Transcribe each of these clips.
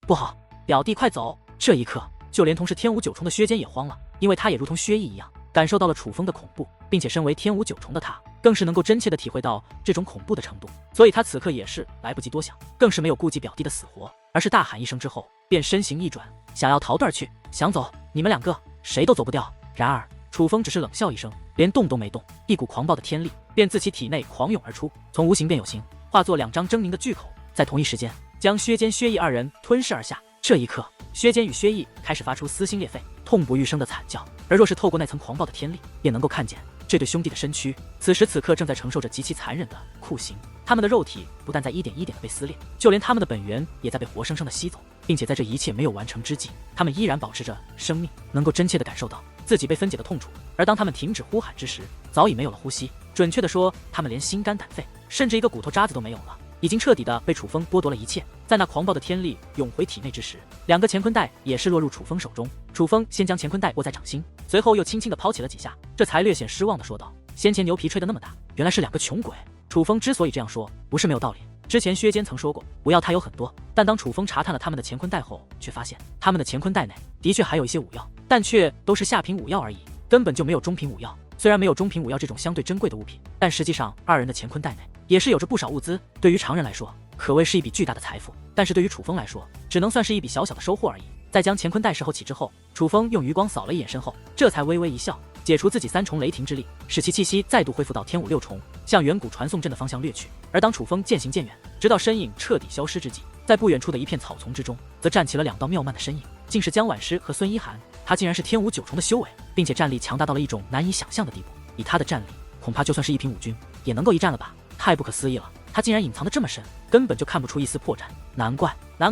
不好，表弟快走！这一刻，就连同是天无九重的薛坚也慌了，因为他也如同薛毅一样，感受到了楚风的恐怖，并且身为天无九重的他，更是能够真切地体会到这种恐怖的程度。所以他此刻也是来不及多想，更是没有顾及表弟的死活，而是大喊一声之后，便身形一转，想要逃遁而去。想走，你们两个谁都走不掉。然而楚风只是冷笑一声，连动都没动，一股狂暴的天力便自其体内狂涌而出，从无形变有形，化作2张狰狞的巨口，在同一时间将薛坚、薛毅2人吞噬而下。这一刻，薛坚与薛毅开始发出撕心裂肺、痛不欲生的惨叫，而若是透过那层狂暴的天力，也能够看见这对兄弟的身躯此时此刻正在承受着极其残忍的酷刑。他们的肉体不但在一点一点的被撕裂，就连他们的本源也在被活生生的吸走，并且在这一切没有完成之际，他们依然保持着生命，能够真切地感受到自己被分解的痛楚。而当他们停止呼喊之时，早已没有了呼吸，准确地说，他们连心肝胆肺，甚至一个骨头渣子都没有了，已经彻底的被楚风剥夺了一切。在那狂暴的天力涌回体内之时，2个乾坤袋也是落入楚风手中。楚风先将乾坤袋握在掌心，随后又轻轻地抛起了几下，这才略显失望地说道：“先前牛皮吹得那么大，原来是2个穷鬼。”楚风之所以这样说，不是没有道理。之前薛坚曾说过，不要他有很多，但当楚风查探了他们的乾坤袋后，却发现他们的乾坤袋内的确还有一些武药，但却都是下品武药而已，根本就没有中品武药。虽然没有中品武药这种相对珍贵的物品，但实际上2人的乾坤袋内也是有着不少物资，对于常人来说可谓是一笔巨大的财富，但是对于楚风来说，只能算是一笔小小的收获而已。在将乾坤袋拾后起之后，楚风用余光扫了一眼身后，这才微微一笑，解除自己3重雷霆之力，使其气息再度恢复到天武6重，向远古传送阵的方向掠去。而当楚风渐行渐远，直到身影彻底消失之际，在不远处的一片草丛之中，则站起了2道妙曼的身影，竟是姜婉诗和孙一涵。他竟然是天武9重的修为，并且战力强大到了一种难以想象的地步。以他的战力，恐怕就算是一品武军也能够一战了吧？太不可思议了，他竟然隐藏得这么深，根本就看不出一丝破绽。难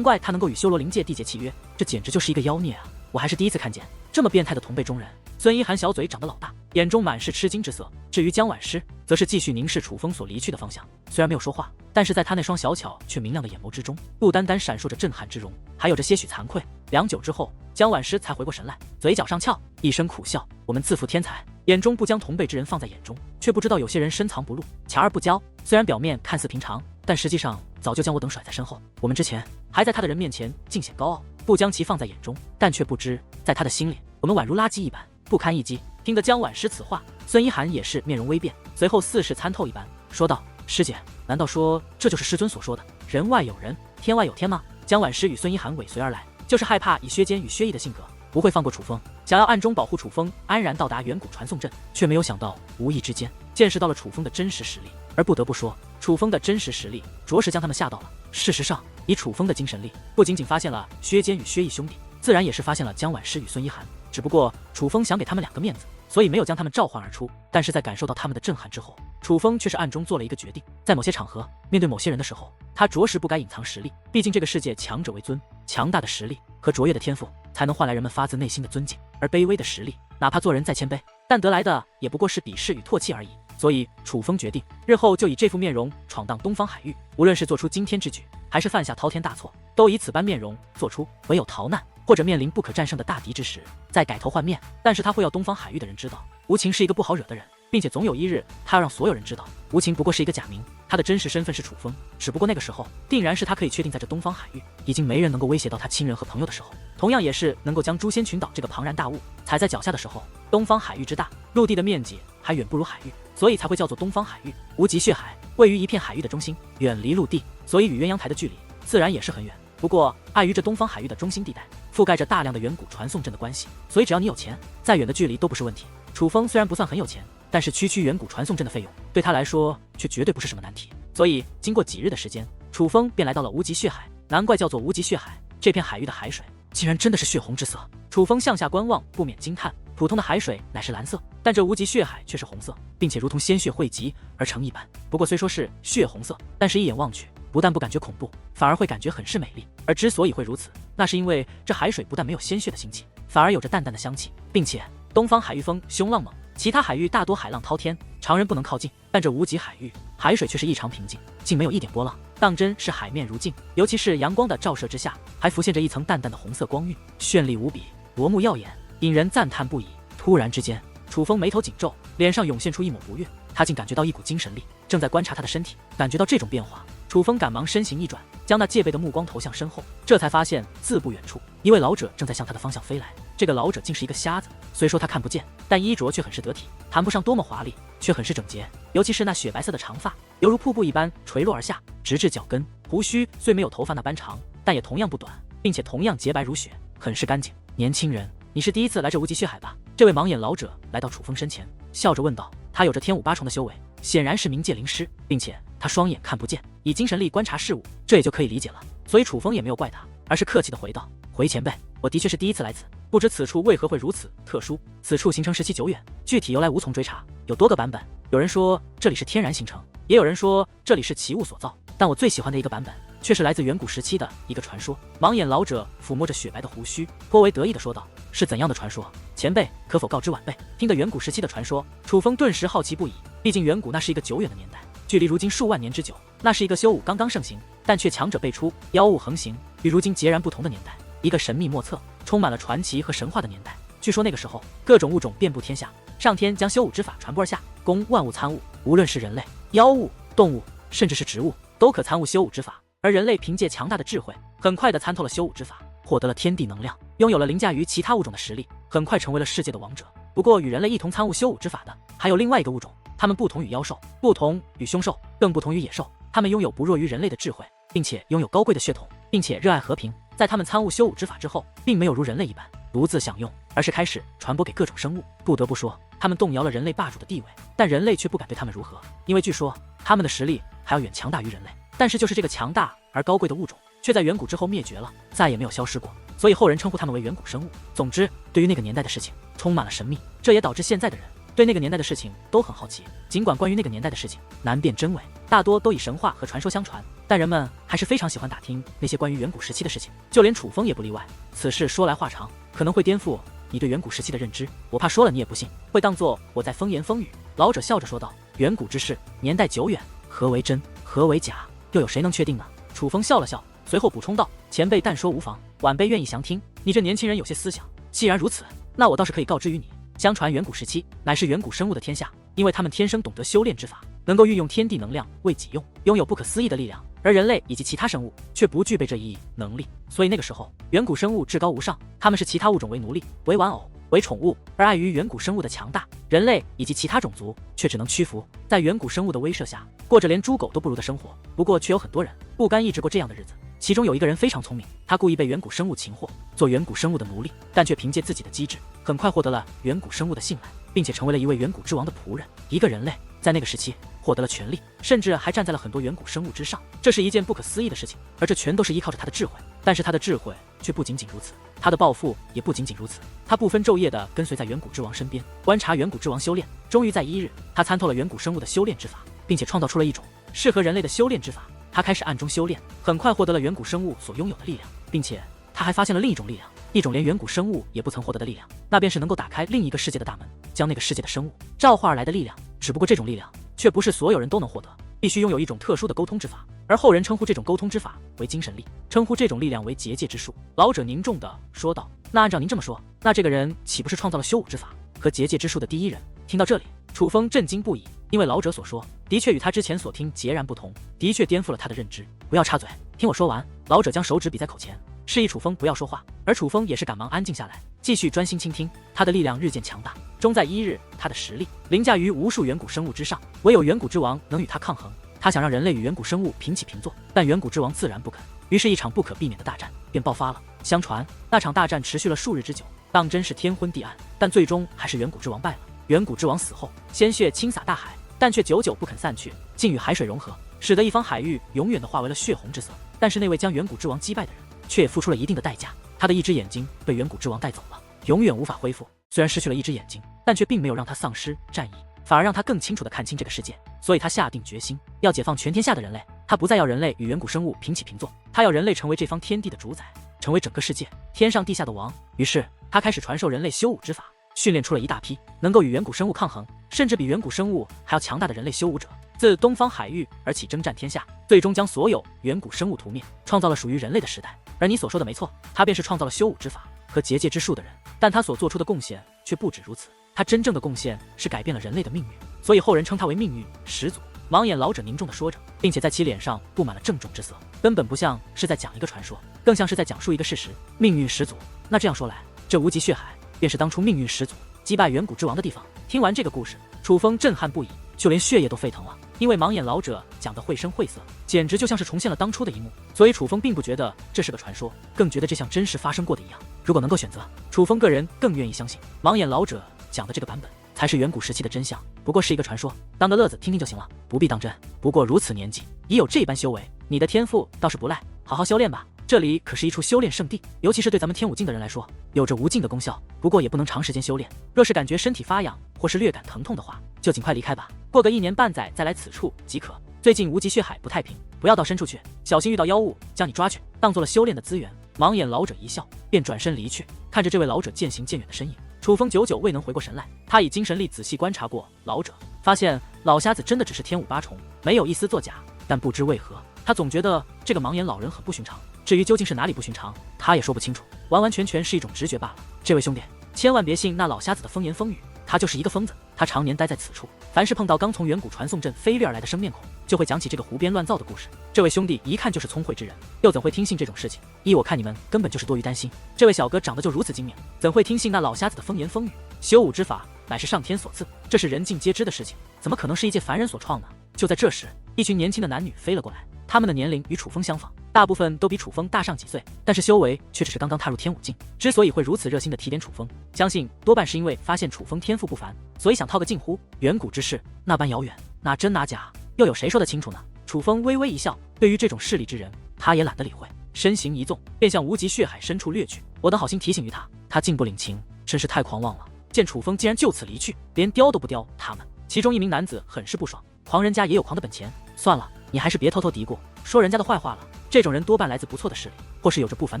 怪他能够与修罗灵界缔结契约，这简直就是一个妖孽啊！我还是第一次看见这么变态的同辈中人。孙一涵小嘴长得老大，眼中满是吃惊之色。至于姜婉诗，则是继续凝视楚风所离去的方向，虽然没有说话，但是在他那双小巧却明亮的眼眸之中，不单单闪烁着震撼之容，还有着些许惭愧。良久之后，姜婉诗才回过神来，嘴角上翘，一声苦笑：“我们自负天才，眼中不将同辈之人放在眼中，却不知道有些人深藏不露，锲而不骄。虽然表面看似平常，但实际上早就将我等甩在身后。我们之前还在他的人面前尽显高傲，不将其放在眼中，但却不知在他的心里，我们宛如垃圾一般，不堪一击。”听得姜婉诗此话，孙一涵也是面容微变，随后似是参透一般，说道：“师姐，难道说这就是师尊所说的人外有人，天外有天吗？”姜婉诗与孙一涵尾随而来，就是害怕以薛坚与薛毅的性格，不会放过楚风，想要暗中保护楚风安然到达远古传送阵，却没有想到无意之间见识到了楚风的真实实力。而不得不说，楚风的真实实力着实将他们吓到了。事实上，以楚风的精神力，不仅仅发现了薛坚与薛毅兄弟，自然也是发现了姜婉诗与孙一涵。只不过楚风想给他们2个面子，所以没有将他们召唤而出。但是在感受到他们的震撼之后，楚风却是暗中做了一个决定，在某些场合面对某些人的时候，他着实不该隐藏实力。毕竟这个世界强者为尊，强大的实力和卓越的天赋才能换来人们发自内心的尊敬，而卑微的实力，哪怕做人再谦卑，但得来的也不过是鄙视与唾弃而已。所以楚风决定日后就以这副面容闯荡东方海域，无论是做出惊天之举，还是犯下滔天大错，都以此般面容做出。唯有逃难或者面临不可战胜的大敌之时，再改头换面。但是他会要东方海域的人知道，无情是一个不好惹的人，并且总有一日他要让所有人知道，无情不过是一个假名，他的真实身份是楚风。只不过那个时候定然是他可以确定在这东方海域已经没人能够威胁到他亲人和朋友的时候，同样也是能够将诛仙群岛这个庞然大物踩在脚下的时候。东方海域之大，陆地的面积还远不如海域，所以才会叫做东方海域。无极血海位于一片海域的中心，远离陆地，所以与鸳鸯台的距离自然也是很远。不过碍于这东方海域的中心地带覆盖着大量的远古传送阵的关系，所以只要你有钱，再远的距离都不是问题。楚风虽然不算很有钱，但是区远古传送阵的费用对他来说却绝对不是什么难题。所以经过几日的时间，楚风便来到了无极血海。难怪叫做无极血海，这片海域的海水竟然真的是血红之色。楚风向下观望，不免惊叹，普通的海水乃是蓝色，但这无极血海却是红色，并且如同鲜血汇集而成一般。不过虽说是血红色，但是一眼望去，不但不感觉恐怖，反而会感觉很是美丽。而之所以会如此，那是因为这海水不但没有鲜血的腥气，反而有着淡淡的香气，并且东方海域风凶浪猛，其他海域大多海浪滔天，常人不能靠近，但这无极海域海水却是异常平静，竟没有一点波浪，当真是海面如镜。尤其是阳光的照射之下，还浮现着一层淡淡的红色光晕，绚丽无比，夺目耀眼，引人赞叹不已。突然之间，楚风眉头紧皱，脸上涌现出一抹不悦，他竟感觉到一股精神力正在观察他的身体。感觉到这种变化，楚风赶忙身形一转，将那戒备的目光投向身后，这才发现自不远处，一位老者正在向他的方向飞来。这个老者竟是一个瞎子，虽说他看不见，但衣着却很是得体，谈不上多么华丽，却很是整洁。尤其是那雪白色的长发，犹如瀑布一般垂落而下，直至脚跟。胡须虽没有头发那般长，但也同样不短，并且同样洁白如雪，很是干净。年轻人，你是第一次来这无极血海吧？这位盲眼老者来到楚风身前，笑着问道。他有着天武八重的修为，显然是冥界灵师，并且他双眼看不见，以精神力观察事物，这也就可以理解了。所以楚风也没有怪他，而是客气地回道：回前辈，我的确是第一次来此，不知此处为何会如此特殊。此处形成时期久远，具体由来无从追查，有多个版本。有人说这里是天然形成，也有人说这里是奇物所造，但我最喜欢的一个版本却是来自远古时期的一个传说。盲眼老者抚摸着雪白的胡须，颇为得意地说道：是怎样的传说？前辈可否告知晚辈？听得远古时期的传说，楚风顿时好奇不已。毕竟远古那是一个久远的年代，距离如今数万年之久，那是一个修武刚刚盛行，但却强者辈出，妖物横行，与如今截然不同的年代，一个神秘莫测，充满了传奇和神话的年代。据说那个时候，各种物种遍布天下，上天将修武之法传播而下，供万物参悟，无论是人类、妖物、动物，甚至是植物，都可参悟修武之法。而人类凭借强大的智慧，很快地参透了修武之法，获得了天地能量，拥有了凌驾于其他物种的实力，很快成为了世界的王者。不过与人类一同参悟修武之法的，还有另外一个物种，它们不同于妖兽，不同于凶兽，更不同于野兽，它们拥有不弱于人类的智慧，并且拥有高贵的血统，并且热爱和平。在他们参悟修武之法之后，并没有如人类一般独自享用，而是开始传播给各种生物。不得不说，他们动摇了人类霸主的地位，但人类却不敢对他们如何，因为据说他们的实力还要远强大于人类。但是就是这个强大而高贵的物种，却在远古之后灭绝了，再也没有消失过，所以后人称呼他们为远古生物。总之，对于那个年代的事情充满了神秘，这也导致现在的人对那个年代的事情都很好奇。尽管关于那个年代的事情难辨真伪，大多都以神话和传说相传，但人们还是非常喜欢打听那些关于远古时期的事情，就连楚风也不例外。此事说来话长，可能会颠覆你对远古时期的认知，我怕说了你也不信，会当作我在风言风语。老者笑着说道：远古之事，年代久远，何为真，何为假，又有谁能确定呢？楚风笑了笑，随后补充道：前辈但说无妨，晚辈愿意详听。你这年轻人有些思想，既然如此，那我倒是可以告知于你。相传远古时期乃是远古生物的天下，因为他们天生懂得修炼之法，能够运用天地能量为己用，拥有不可思议的力量，而人类以及其他生物却不具备这一能力。所以那个时候远古生物至高无上，他们视其他物种为奴隶，为玩偶，为宠物，而碍于远古生物的强大，人类以及其他种族却只能屈服在远古生物的威慑下，过着连猪狗都不如的生活。不过却有很多人不甘一直过这样的日子，其中有一个人非常聪明，他故意被远古生物擒获，做远古生物的奴隶，但却凭借自己的机智，很快获得了远古生物的信赖，并且成为了一位远古之王的仆人。一个人类在那个时期获得了权力，甚至还站在了很多远古生物之上，这是一件不可思议的事情，而这全都是依靠着他的智慧。但是他的智慧却不仅仅如此，他的抱负也不仅仅如此。他不分昼夜地跟随在远古之王身边，观察远古之王修炼。终于在一日，他参透了远古生物的修炼之法，并且创造出了一种适合人类的修炼之法。他开始暗中修炼，很快获得了远古生物所拥有的力量，并且他还发现了另一种力量，一种连远古生物也不曾获得的力量，那便是能够打开另一个世界的大门，将那个世界的生物召唤而来的力量。只不过这种力量却不是所有人都能获得，必须拥有一种特殊的沟通之法，而后人称呼这种沟通之法为精神力，称呼这种力量为结界之术。老者凝重地说道：那按照您这么说，那这个人岂不是创造了修武之法和结界之术的第一人？听到这里，楚风震惊不已，因为老者所说的确与他之前所听截然不同，的确颠覆了他的认知。不要插嘴，听我说完。老者将手指比在口前，示意楚风不要说话，而楚风也是赶忙安静下来，继续专心倾听。他的力量日渐强大，终在一日，他的实力凌驾于无数远古生物之上，唯有远古之王能与他抗衡。他想让人类与远古生物平起平坐，但远古之王自然不肯，于是一场不可避免的大战便爆发了。相传那场大战持续了数日之久，当真是天昏地暗，但最终还是远古之王败了。远古之王死后，鲜血倾洒大海，但却久久不肯散去，竟与海水融合，使得一方海域永远的化为了血红之色。但是那位将远古之王击败的人，却也付出了一定的代价，他的一只眼睛被远古之王带走了，永远无法恢复。虽然失去了一只眼睛，但却并没有让他丧失战意，反而让他更清楚地看清这个世界。所以他下定决心要解放全天下的人类，他不再要人类与远古生物平起平坐，他要人类成为这方天地的主宰，成为整个世界天上地下的王。于是他开始传授人类修武之法，训练出了一大批能够与远古生物抗衡，甚至比远古生物还要强大的人类修武者，自东方海域而起，征战天下，最终将所有远古生物屠灭，创造了属于人类的时代。而你所说的没错，他便是创造了修武之法和结界之术的人，但他所做出的贡献却不止如此，他真正的贡献是改变了人类的命运，所以后人称他为命运始祖。盲眼老者凝重地说着，并且在其脸上布满了郑重之色，根本不像是在讲一个传说，更像是在讲述一个事实。命运始祖，那这样说来，这无极血海便是当初命运始祖击败远古之王的地方。听完这个故事，楚风震撼不已，就连血液都沸腾了。因为盲眼老者讲得绘声绘色，简直就像是重现了当初的一幕，所以楚风并不觉得这是个传说，更觉得这像真实发生过的一样。如果能够选择，楚风个人更愿意相信盲眼老者讲的这个版本才是远古时期的真相，不过是一个传说，当个乐子听听就行了，不必当真。不过如此年纪已有这般修为，你的天赋倒是不赖，好好修炼吧。这里可是一处修炼圣地，尤其是对咱们天武境的人来说，有着无尽的功效。不过也不能长时间修炼，若是感觉身体发痒或是略感疼痛的话，就尽快离开吧，过个1年半载再来此处即可。最近无极血海不太平，不要到深处去，小心遇到妖物将你抓去，当做了修炼的资源。盲眼老者一笑，便转身离去。看着这位老者渐行渐远的身影，楚风久久未能回过神来。他以精神力仔细观察过老者，发现老瞎子真的只是天武8重，没有一丝作假。但不知为何，他总觉得这个盲眼老人很不寻常。至于究竟是哪里不寻常，他也说不清楚，完完全全是一种直觉罢了。这位兄弟，千万别信那老瞎子的风言风语，他就是一个疯子。他常年待在此处，凡是碰到刚从远古传送阵飞掠而来的生面孔，就会讲起这个胡编乱造的故事。这位兄弟一看就是聪慧之人，又怎会听信这种事情？依我看，你们根本就是多余担心。这位小哥长得就如此精明，怎会听信那老瞎子的风言风语？修武之法乃是上天所赐，这是人尽皆知的事情，怎么可能是一介凡人所创呢？就在这时，一群年轻的男女飞了过来，他们的年龄与楚风相仿，大部分都比楚风大上几岁，但是修为却只是刚刚踏入天武境。之所以会如此热心的提点楚风，相信多半是因为发现楚风天赋不凡，所以想套个近乎。远古之事那般遥远，哪真哪假，又有谁说得清楚呢？楚风微微一笑，对于这种势利之人，他也懒得理会，身形一纵，便向无极血海深处掠去。我等好心提醒于他，他竟不领情，真是太狂妄了。见楚风竟然就此离去，连雕都不雕他们。其中一名男子很是不爽，狂人家也有狂的本钱，算了，你还是别偷偷嘀咕说人家的坏话了。这种人多半来自不错的势力，或是有着不凡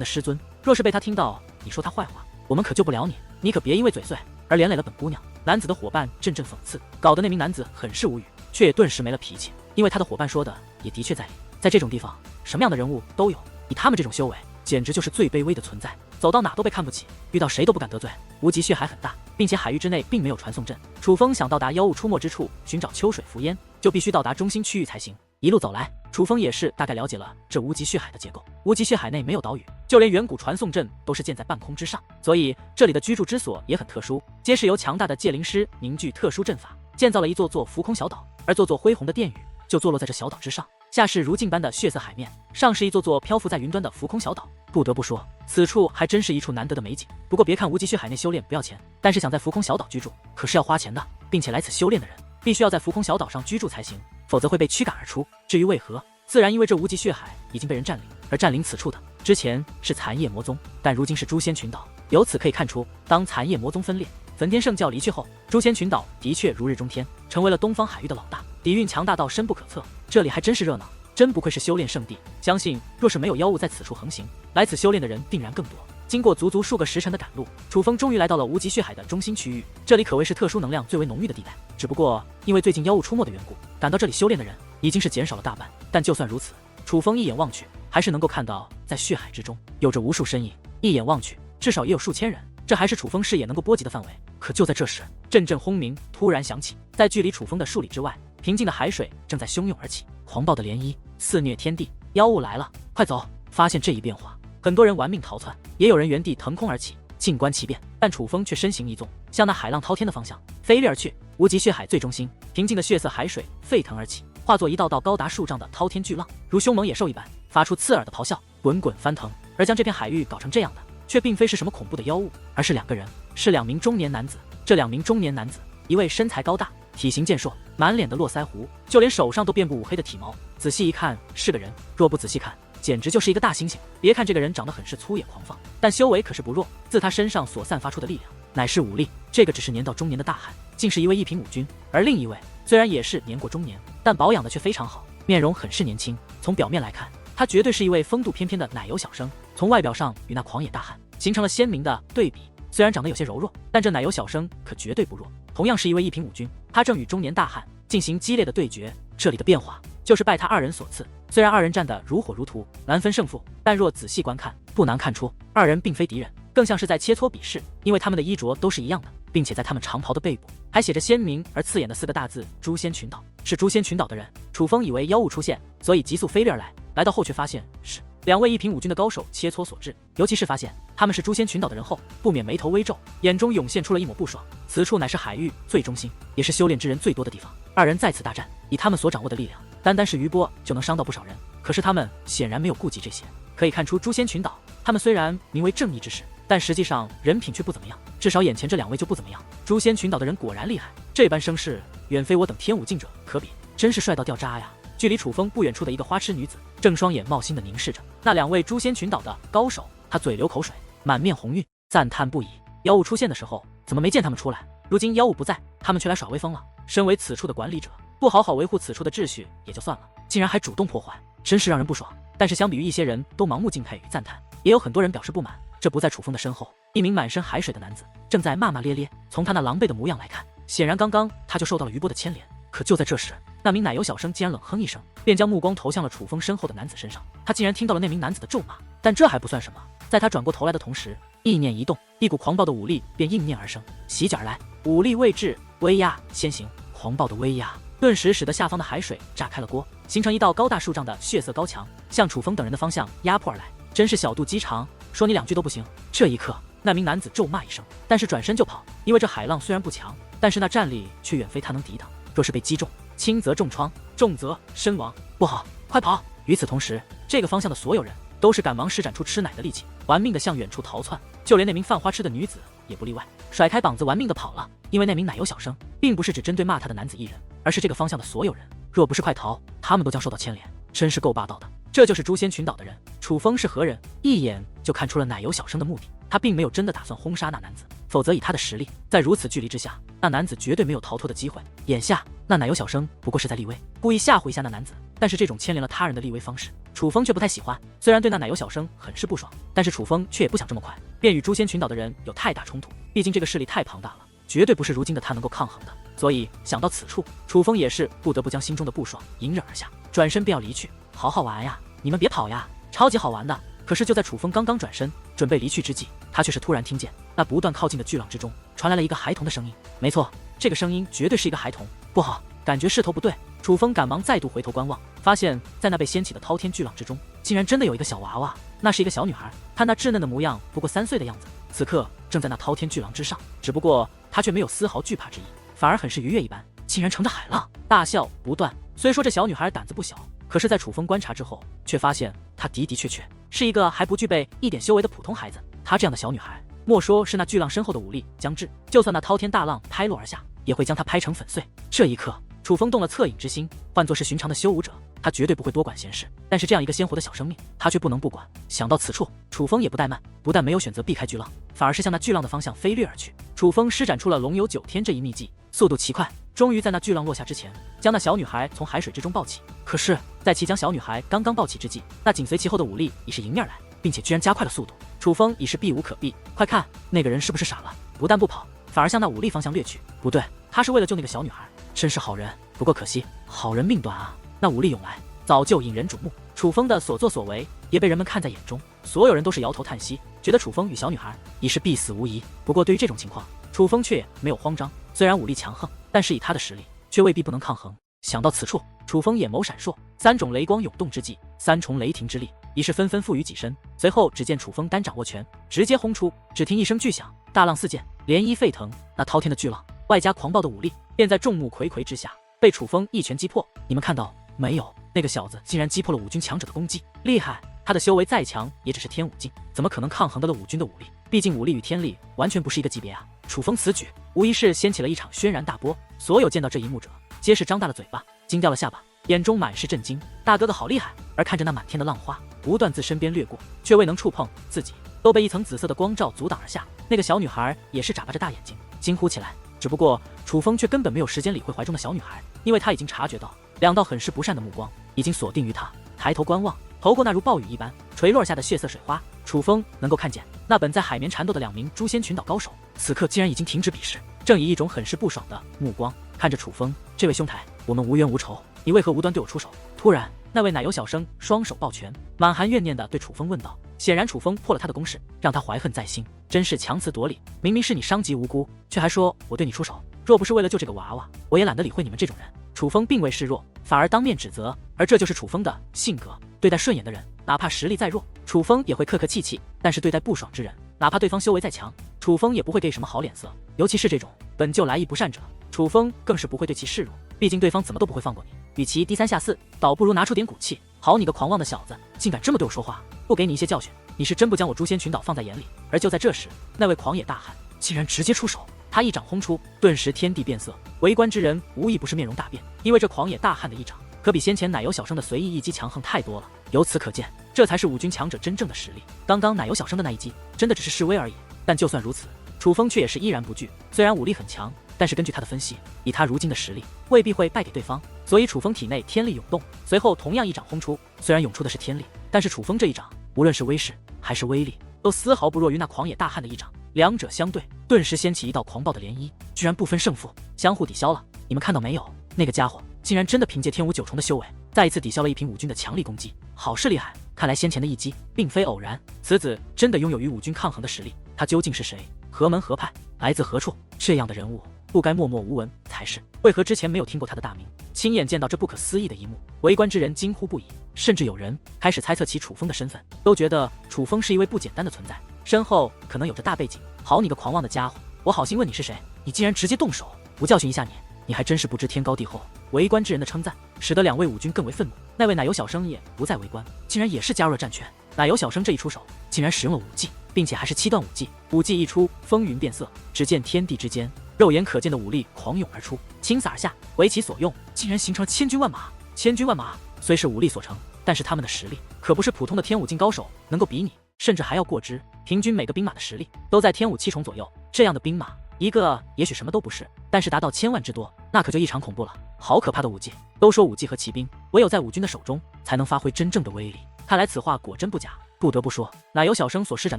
的师尊，若是被他听到你说他坏话，我们可救不了你，你可别因为嘴碎而连累了本姑娘。男子的伙伴阵阵讽刺，搞得那名男子很是无语，却也顿时没了脾气，因为他的伙伴说的也的确在理。在这种地方，什么样的人物都有，以他们这种修为，简直就是最卑微的存在，走到哪都被看不起，遇到谁都不敢得罪。无极血海很大，并且海域之内并没有传送阵，楚风想到达妖物出没之处寻找秋水伏烟，就必须到达中心区域才行。一路走来，楚风也是大概了解了这无极血海的结构。无极血海内没有岛屿，就连远古传送阵都是建在半空之上，所以这里的居住之所也很特殊，皆是由强大的界灵师凝聚特殊阵法，建造了一座座浮空小岛，而座座恢宏的殿宇就坐落在这小岛之上，下是如镜般的血色海面，上是一座座漂浮在云端的浮空小岛。不得不说，此处还真是一处难得的美景。不过别看无极血海内修炼不要钱，但是想在浮空小岛居住可是要花钱的，并且来此修炼的人必须要在浮空小岛上居住才行，否则会被驱赶而出。至于为何，自然因为这无极血海已经被人占领，而占领此处的之前是残叶魔宗，但如今是诛仙群岛。由此可以看出，当残叶魔宗分裂，焚天圣教离去后，诛仙群岛的确如日中天，成为了东方海域的老大，底蕴强大到深不可测。这里还真是热闹，真不愧是修炼圣地。相信若是没有妖物在此处横行，来此修炼的人定然更多。经过足足数个时辰的赶路，楚风终于来到了无极血海的中心区域。这里可谓是特殊能量最为浓郁的地带，只不过因为最近妖物出没的缘故，赶到这里修炼的人已经是减少了大半。但就算如此，楚风一眼望去，还是能够看到在血海之中有着无数身影，一眼望去至少也有数千人，这还是楚风视野能够波及的范围。可就在这时，阵阵轰鸣突然响起，在距离楚风的数里之外，平静的海水正在汹涌而起，狂暴的涟漪肆虐天地。妖物来了，快走！发现这一变化，很多人玩命逃窜，也有人原地腾空而起，静观其变。但楚风却身形一纵，向那海浪滔天的方向飞掠而去。无极血海最中心，平静的血色海水沸腾而起，化作一道道高达数丈的滔天巨浪，如凶猛野兽一般，发出刺耳的咆哮，滚滚翻腾。而将这片海域搞成这样的，却并非是什么恐怖的妖物，而是两个人，是2名中年男子。这2名中年男子，一位身材高大，体型健硕，满脸的络腮胡，就连手上都遍布乌黑的体毛，仔细一看是个人，若不仔细看，简直就是一个大猩猩。别看这个人长得很是粗野狂放，但修为可是不弱，自他身上所散发出的力量乃是武力。这个只是年到中年的大汉，竟是一位一品武君，而另一位虽然也是年过中年，但保养的却非常好，面容很是年轻。从表面来看，他绝对是一位风度翩翩的奶油小生，从外表上与那狂野大汉形成了鲜明的对比。虽然长得有些柔弱，但这奶油小生可绝对不弱。同样是一位一品武君，他正与中年大汉进行激烈的对决。这里的变化就是拜他2人所赐。虽然2人战得如火如荼，难分胜负，但若仔细观看，不难看出2人并非敌人，更像是在切磋比试。因为他们的衣着都是一样的，并且在他们长袍的背部还写着鲜明而刺眼的4个大字“诛仙群岛”。是诛仙群岛的人。楚风以为妖物出现，所以急速飞掠而来，来到后却发现是2位一品武军的高手切磋所致。尤其是发现他们是诛仙群岛的人后，不免眉头微皱，眼中涌现出了一抹不爽。此处乃是海域最中心，也是修炼之人最多的地方。2人在此大战，以他们所掌握的力量，单单是余波就能伤到不少人。可是他们显然没有顾及这些。可以看出，诛仙群岛他们虽然名为正义之士，但实际上人品却不怎么样，至少眼前这2位就不怎么样。诛仙群岛的人果然厉害，这般声势远非我等天武境者可比，真是帅到掉渣呀！距离楚风不远处的一个花痴女子，正双眼冒星地凝视着那2位诛仙群岛的高手，她嘴流口水，满面红晕，赞叹不已。妖物出现的时候，怎么没见他们出来？如今妖物不在，他们却来耍威风了。身为此处的管理者，不好好维护此处的秩序也就算了，竟然还主动破坏，真是让人不爽。但是相比于一些人都盲目敬佩与赞叹，也有很多人表示不满。这不在楚风的身后，一名满身海水的男子正在骂骂咧咧。从他那狼狈的模样来看，显然刚刚他就受到了余波的牵连。可就在这时，那名奶油小生竟然冷哼一声，便将目光投向了楚风身后的男子身上。他竟然听到了那名男子的咒骂，但这还不算什么。在他转过头来的同时，意念一动，一股狂暴的武力便应面而生，袭击而来。武力未至，威压先行。狂暴的威压顿时使得下方的海水炸开了锅，形成一道高大数丈的血色高墙，向楚风等人的方向压迫而来。真是小肚鸡肠，说你2句都不行。这一刻，那名男子咒骂一声，但是转身就跑，因为这海浪虽然不强，但是那战力却远非他能抵挡。若是被击中，轻则重创，重则身亡。不好，快跑！与此同时，这个方向的所有人都是赶忙施展出吃奶的力气，玩命的向远处逃窜，就连那名犯花痴的女子也不例外，甩开膀子玩命的跑了。因为那名奶油小生并不是只针对骂他的男子一人，而是这个方向的所有人。若不是快逃，他们都将受到牵连，真是够霸道的。这就是诛仙群岛的人。楚风是何人？一眼就看出了奶油小生的目的。他并没有真的打算轰杀那男子，否则以他的实力，在如此距离之下，那男子绝对没有逃脱的机会。眼下那奶油小生不过是在立威，故意吓唬一下那男子。但是这种牵连了他人的立威方式，楚风却不太喜欢。虽然对那奶油小生很是不爽，但是楚风却也不想这么快便与诛仙群岛的人有太大冲突。毕竟这个势力太庞大了，绝对不是如今的他能够抗衡的。所以想到此处，楚风也是不得不将心中的不爽隐忍而下，转身便要离去。好好玩呀，你们别跑呀，超级好玩的。可是就在楚风刚刚转身准备离去之际，他却是突然听见那不断靠近的巨浪之中传来了一个孩童的声音。没错，这个声音绝对是一个孩童。不好，感觉势头不对。楚风赶忙再度回头观望，发现在那被掀起的滔天巨浪之中，竟然真的有一个小娃娃。那是一个小女孩，她那稚嫩的模样不过3岁的样子，此刻正在那滔天巨浪之上。只不过她却没有丝毫惧怕之意，反而很是愉悦一般，竟然乘着海浪大笑不断。虽说这小女孩胆子不小，可是在楚风观察之后，却发现她的的确确是一个还不具备一点修为的普通孩子。她这样的小女孩，莫说是那巨浪身后的武力将至，就算那滔天大浪拍落而下，也会将她拍成粉碎。这一刻，楚风动了恻隐之心，换作是寻常的修武者，他绝对不会多管闲事。但是这样一个鲜活的小生命，他却不能不管。想到此处，楚风也不怠慢，不但没有选择避开巨浪，反而是向那巨浪的方向飞掠而去。楚风施展出了龙游9天这一秘技，速度奇快，终于在那巨浪落下之前，将那小女孩从海水之中抱起。可是，在其将小女孩刚刚抱起之际，那紧随其后的武力已是迎面来，并且居然加快了速度。楚风已是避无可避，快看，那个人是不是傻了？不但不跑，反而向那武力方向掠去。不对，他是为了救那个小女孩，真是好人。不过可惜，好人命短啊！那武力涌来，早就引人瞩目。楚风的所作所为也被人们看在眼中，所有人都是摇头叹息，觉得楚风与小女孩已是必死无疑。不过对于这种情况，楚风却没有慌张。虽然武力强横，但是以他的实力，却未必不能抗衡。想到此处，楚风眼眸闪烁，3种雷光涌动之际，3重雷霆之力已是纷纷附于己身。随后只见楚风单掌握拳，直接轰出，只听一声巨响，大浪四溅，涟漪沸腾。那滔天的巨浪外加狂暴的武力，便在众目睽睽之下被楚风一拳击破。你们看到没有？那个小子竟然击破了5军强者的攻击，厉害！他的修为再强，也只是天武境，怎么可能抗衡得了5军的武力？毕竟武力与天力完全不是一个级别啊！楚风此举无疑是掀起了一场轩然大波，所有见到这一幕者皆是张大了嘴巴，惊掉了下巴，眼中满是震惊。大哥哥好厉害！而看着那满天的浪花不断自身边掠过，却未能触碰自己，都被一层紫色的光罩阻挡而下。那个小女孩也是眨巴着大眼睛，惊呼起来。只不过楚风却根本没有时间理会怀中的小女孩，因为他已经察觉到2道很是不善的目光已经锁定于他。抬头观望，透过那如暴雨一般垂落下的血色水花，楚风能够看见那本在海绵缠斗的2名诛仙群岛高手，此刻竟然已经停止比试，正以一种很是不爽的目光看着楚风。这位兄台，我们无冤无仇，你为何无端对我出手？突然，那位奶油小生双手抱拳，满含怨念地对楚风问道。显然楚风破了他的攻势，让他怀恨在心，真是强词夺理。明明是你伤及无辜，却还说我对你出手。若不是为了救这个娃娃，我也懒得理会你们这种人。楚风并未示弱，反而当面指责，而这就是楚风的性格。对待顺眼的人，哪怕实力再弱，楚风也会客客气气；但是对待不爽之人，哪怕对方修为再强，楚风也不会给什么好脸色。尤其是这种本就来意不善者，楚风更是不会对其示弱。毕竟对方怎么都不会放过你，与其低三下四，倒不如拿出点骨气。好你个狂妄的小子，竟敢这么对我说话！不给你一些教训，你是真不将我诛仙群岛放在眼里。而就在这时，那位狂野大汉竟然直接出手，他一掌轰出，顿时天地变色，围观之人无一不是面容大变，因为这狂野大汉的一掌可比先前奶油小生的随意一击强横太多了。由此可见，这才是五军强者真正的实力。刚刚奶油小生的那一击真的只是示威而已，但就算如此，楚风却也是依然不惧。虽然武力很强，但是根据他的分析，以他如今的实力，未必会败给对方。所以楚风体内天力涌动，随后同样一掌轰出。虽然涌出的是天力，但是楚风这一掌无论是威势还是威力，都丝毫不弱于那狂野大汉的一掌。两者相对，顿时掀起一道狂暴的涟漪，居然不分胜负，相互抵消了。你们看到没有？那个家伙竟然真的凭借天武九重的修为，再一次抵消了一平五军的强力攻击，好是厉害。看来先前的一击并非偶然，此子真的拥有与五军抗衡的实力。他究竟是谁？何门何派？来自何处？这样的人物不该默默无闻才是。为何之前没有听过他的大名？亲眼见到这不可思议的一幕，围观之人惊呼不已，甚至有人开始猜测起楚风的身份，都觉得楚风是一位不简单的存在，身后可能有着大背景。好你个狂妄的家伙，我好心问你是谁，你竟然直接动手，不教训一下你，你还真是不知天高地厚。围观之人的称赞使得两位武军更为愤怒，那位奶油小生也不再围观，竟然也是加入了战圈。奶油小生这一出手竟然使用了武技，并且还是7段武技，武技一出，风云变色，只见天地之间肉眼可见的武力狂涌而出，倾洒而下，为其所用，竟然形成了千军万马。千军万马虽是武力所成，但是他们的实力可不是普通的天武境高手能够比拟，甚至还要过之。平均每个兵马的实力都在天武7重左右，这样的兵马一个也许什么都不是，但是达到千万之多，那可就异常恐怖了。好可怕的武技！都说武技和骑兵唯有在武军的手中才能发挥真正的威力，看来此话果真不假。不得不说，奶油小生所施展